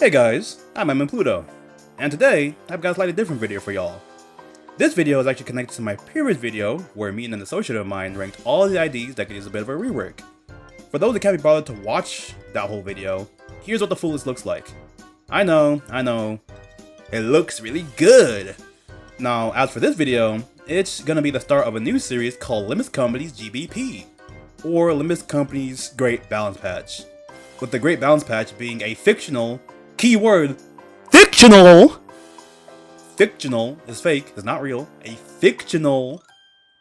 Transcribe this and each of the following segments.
Hey guys, I'm Pluto, and today I've got a slightly different video for y'all. This video is actually connected to my previous video where me and an associate of mine ranked all the IDs that could use a bit of a rework. For those that can't be bothered to watch that whole video, here's what the full list looks like. I know, it looks really good. Now, as for this video, it's gonna be the start of a new series called Limbus Company's GBP, or Limbus Company's Great Balance Patch. With the Great Balance Patch being a fictional, keyword, fictional is fake, it's not real, a fictional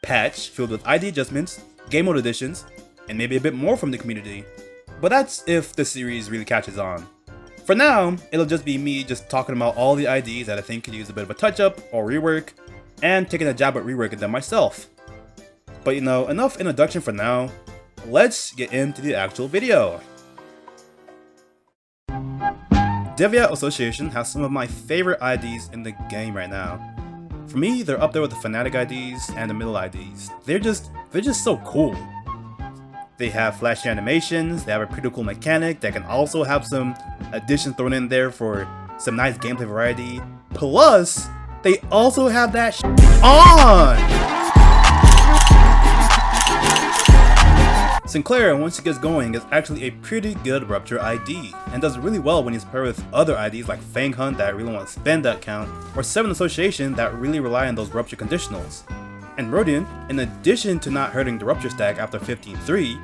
patch filled with ID adjustments, game mode additions, and maybe a bit more from the community. But that's if the series really catches on. For now, it'll just be me just talking about all the IDs that I think could use a bit of a touch-up or rework, and taking a jab at reworking them myself. But you know, enough introduction for now, let's get into the actual video. Devyat Association has some of my favorite IDs in the game right now. For me, they're up there with the Fnatic IDs and the middle IDs. They're just so cool. They have flashy animations, they have a pretty cool mechanic that can also have some additions thrown in there for some nice gameplay variety. Plus, they also have that on! Sinclair, once he gets going, is actually a pretty good Rupture ID, and does really well when he's paired with other IDs like Fang Hunt that really want to spend that count, or Devyat Association that really rely on those Rupture conditionals. And Rodion, in addition to not hurting the Rupture stack after 15-3,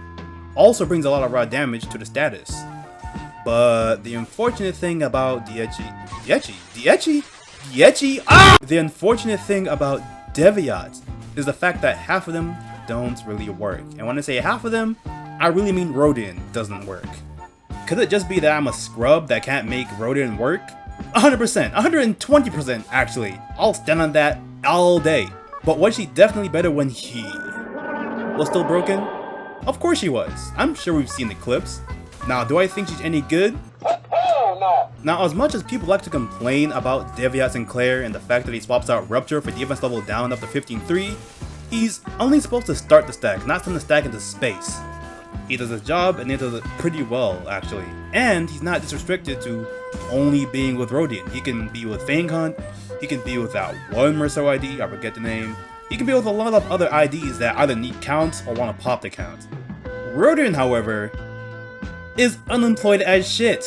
also brings a lot of raw damage to the status. But the unfortunate thing about The unfortunate thing about Devyat is the fact that half of them don't really work. And when I say half of them, I really mean Rodion doesn't work. Could it just be that I'm a scrub that can't make Rodion work? 100%, 120% actually. I'll stand on that all day. But was she definitely better when he was still broken? Of course she was. I'm sure we've seen the clips. Now, do I think she's any good? No. Now, as much as people like to complain about Devyat Sinclair and the fact that he swaps out Rupture for defense level down up to 15-3, he's only supposed to start the stack, not send the stack into space. He does his job, and he does it pretty well, actually. And he's not just restricted to only being with Rodion. He can be with Fang Hunt, he can be with that one Merceau ID, I forget the name. He can be with a lot of other IDs that either need counts or want to pop the count. Rodion, however, is unemployed as shit.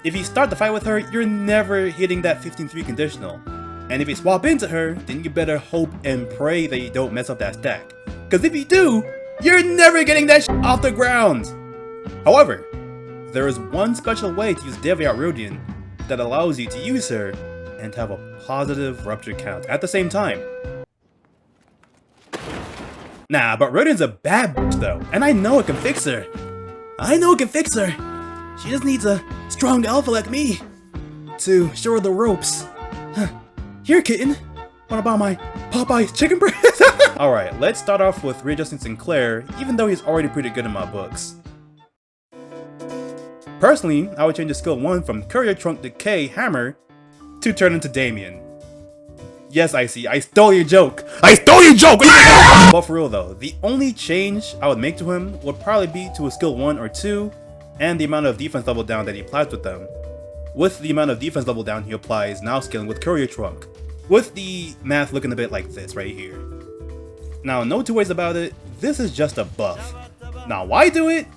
If you start the fight with her, you're never hitting that 15-3 conditional. And if you swap into her, then you better hope and pray that you don't mess up that stack. Cause if you do, you're never getting that shit off the ground! However, there is one special way to use Devyat Rodion that allows you to use her and have a positive Rupture count at the same time. Nah, but Rodion's a bad bitch though, and I know it can fix her. She just needs a strong alpha like me to show her the ropes. Here, kitten. Wanna buy my Popeye's chicken breast? Alright, let's start off with readjusting Sinclair, even though he's already pretty good in my books. Personally, I would change the skill 1 from Courier Trunk Decay Hammer to turn into Damien. Yes, I see, I stole your joke! But for real though, the only change I would make to him would probably be to a skill 1 or 2, and the amount of defense level down that he applies with them. With the amount of defense level down he applies now scaling with Courier Trunk, with the math looking a bit like this right here. Now, no two ways about it, this is just a buff. Now, why do it?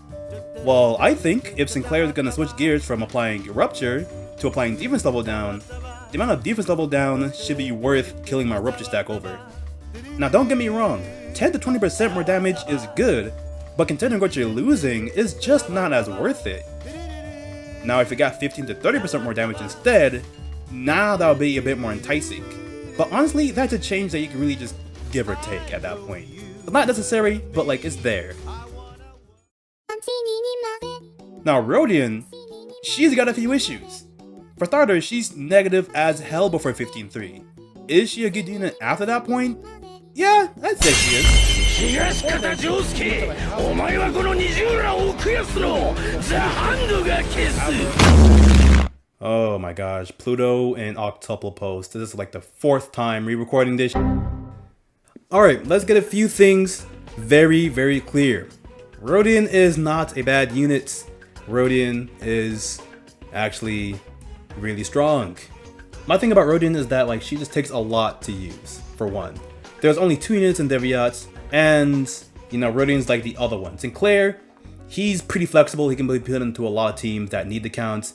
Well, I think if Sinclair is gonna switch gears from applying Rupture to applying defense level down, the amount of defense level down should be worth killing my Rupture stack over. Now, don't get me wrong, 10 to 20% more damage is good, but considering what you're losing is just not as worth it. Now, if you got 15 to 30% more damage instead, now that would be a bit more enticing. But honestly, that's a change that you can really just give or take at that point. It's not necessary, but like, it's there. Now, Rodion, she's got a few issues. For starters, she's negative as hell before 15-3. Is she a good unit after that point? Yeah, I'd say she is. Oh my gosh, Pluto and Octuple Post. This is like the 4th time re-recording this. Alright, let's get a few things very clear. Rodion is not a bad unit. Rodion is actually really strong. My thing about Rodion is that like she just takes a lot to use, for one. There's only 2 units in Devyat, and you know, Rodion's like the other one. Sinclair, he's pretty flexible, he can be put into a lot of teams that need the counts.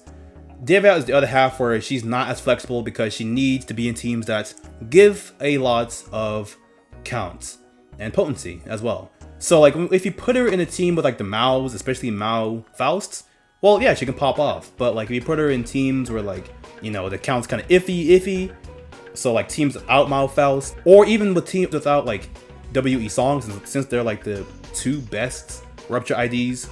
Devyat is the other half where she's not as flexible because she needs to be in teams that give a lot of counts and potency as well. So like if you put her in a team with like the Maos, especially Mao Fausts, well yeah, she can pop off. But like if you put her in teams where like, you know, the count's kind of iffy, so like teams without Mao Faust, or even with teams without like WE songs, since they're like the 2 best Rupture IDs,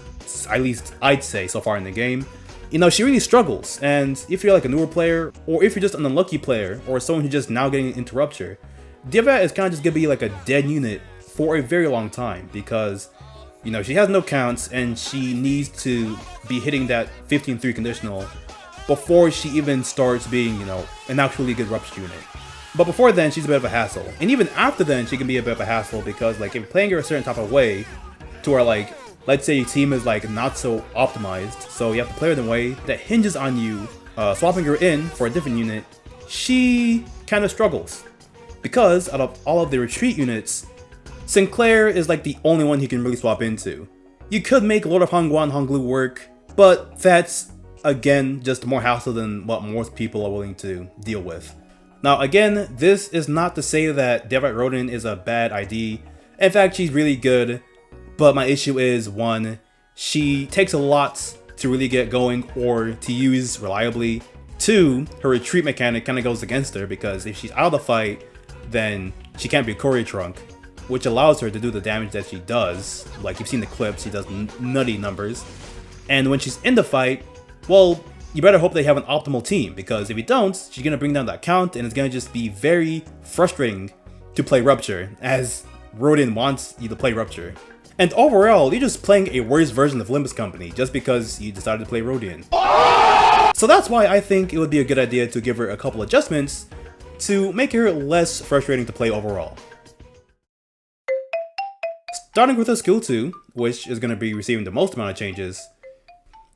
at least I'd say so far in the game, you know, she really struggles. And if you're like a newer player, or if you're just an unlucky player, or someone who's just now getting into Rupture, Devyat is kind of just gonna be like a dead unit for a very long time, because you know, she has no counts and she needs to be hitting that 15-3 conditional before she even starts being, you know, an actually good Rupture unit. But before then, she's a bit of a hassle. And even after then, she can be a bit of a hassle because like if you're playing her a certain type of way to where like, let's say your team is like not so optimized, so you have to play her in a way that hinges on you swapping her in for a different unit, she kind of struggles. Because out of all of the retreat units, Sinclair is like the only one he can really swap into. You could make Lord of Hongguan Honglu work, but that's again just more hassle than what most people are willing to deal with. Now again, this is not to say that Devyat Rodion is a bad ID. In fact, she's really good, but my issue is, one, she takes a lot to really get going or to use reliably. 2, her retreat mechanic kind of goes against her because if she's out of the fight, then she can't be Courier Trunk, which allows her to do the damage that she does. Like you've seen the clips, she does nutty numbers. And when she's in the fight, well, you better hope they have an optimal team, because if you don't, she's gonna bring down that count and it's gonna just be very frustrating to play Rupture, as Rodion wants you to play Rupture. And overall, you're just playing a worse version of Limbus Company just because you decided to play Rodion. So that's why I think it would be a good idea to give her a couple adjustments to make her less frustrating to play overall. Starting with her skill 2, which is going to be receiving the most amount of changes,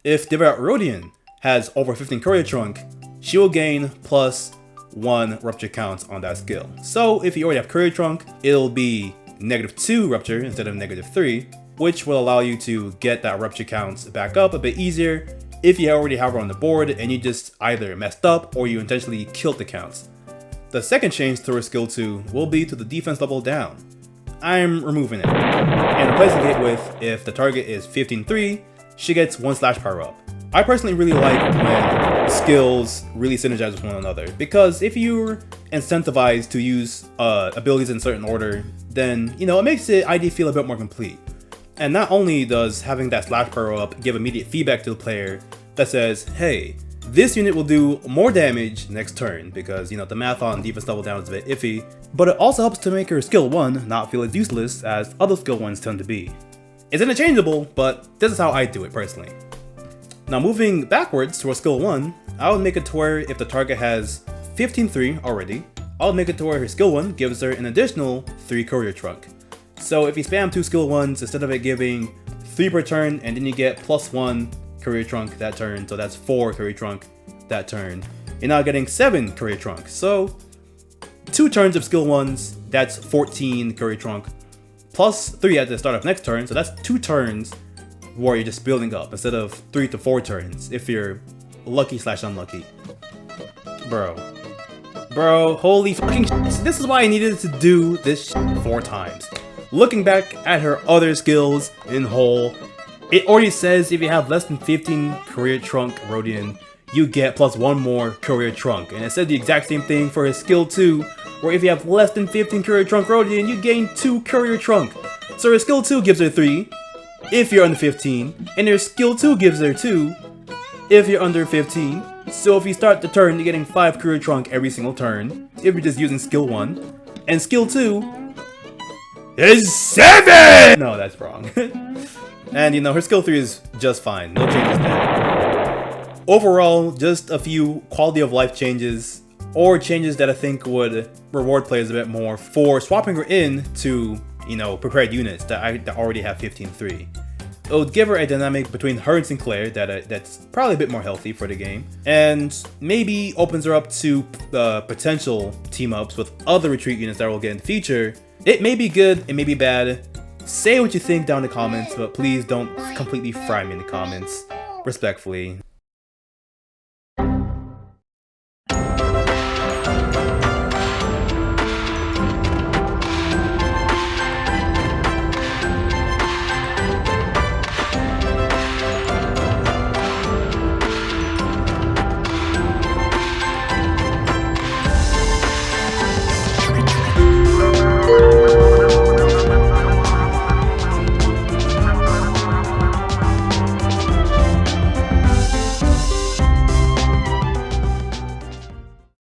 if Devyat Rodion has over 15 Courier Trunk, she will gain +1 Rupture counts on that skill. So if you already have Courier Trunk, it'll be -2 Rupture instead of -3, which will allow you to get that Rupture counts back up a bit easier if you already have her on the board and you just either messed up or you intentionally killed the counts. The second change to her skill 2 will be to the defense level down. I'm removing it and replacing it with, if the target is 15-3, she gets 1 slash power up. I personally really like when skills really synergize with one another, because if you're incentivized to use abilities in certain order, then, you know, it makes the ID feel a bit more complete. And not only does having that slash power up give immediate feedback to the player that says, hey, this unit will do more damage next turn, because, you know, the math on defense level down is a bit iffy, but it also helps to make her skill 1 not feel as useless as other skill 1s tend to be. It's interchangeable, but this is how I do it personally. Now moving backwards to her skill 1, I would make it to where if the target has 15-3 already, I would make it to where her skill 1 gives her an additional 3 Courier Trunk. So if you spam 2 skill 1s, instead of it giving 3 per turn, and then you get +1 Courier Trunk that turn, so that's 4 Courier Trunk that turn, you're now getting 7 Courier Trunk. So 2 turns of skill 1s, that's 14 Courier Trunk, +3 at the start of next turn, so that's 2 turns where you're just building up instead of 3 to 4 turns if you're lucky/unlucky. Bro, holy fucking shit. This is why I needed to do this shit 4 times. Looking back at her other skills in whole, it already says if you have less than 15 Courier Trunk Rodion, you get +1 more Courier Trunk. And it said the exact same thing for his skill 2, where if you have less than 15 Courier Trunk Rodion, you gain 2 Courier Trunk. So her skill 2 gives her 3, if you're under 15, and her skill 2 gives her 2, if you're under 15. So if you start the turn, you're getting 5 Courier Trunk every single turn, if you're just using skill 1. And skill 2 is 7! No, that's wrong. And you know, her skill 3 is just fine, no changes there. Overall, just a few quality of life changes, or changes that I think would reward players a bit more for swapping her in to, you know, prepared units that already have 15-3. It would give her a dynamic between her and Sinclair that's probably a bit more healthy for the game, and maybe opens her up to potential team-ups with other retreat units that will get in the future. It may be good, it may be bad. Say what you think down in the comments, but please don't completely fry me in the comments. Respectfully.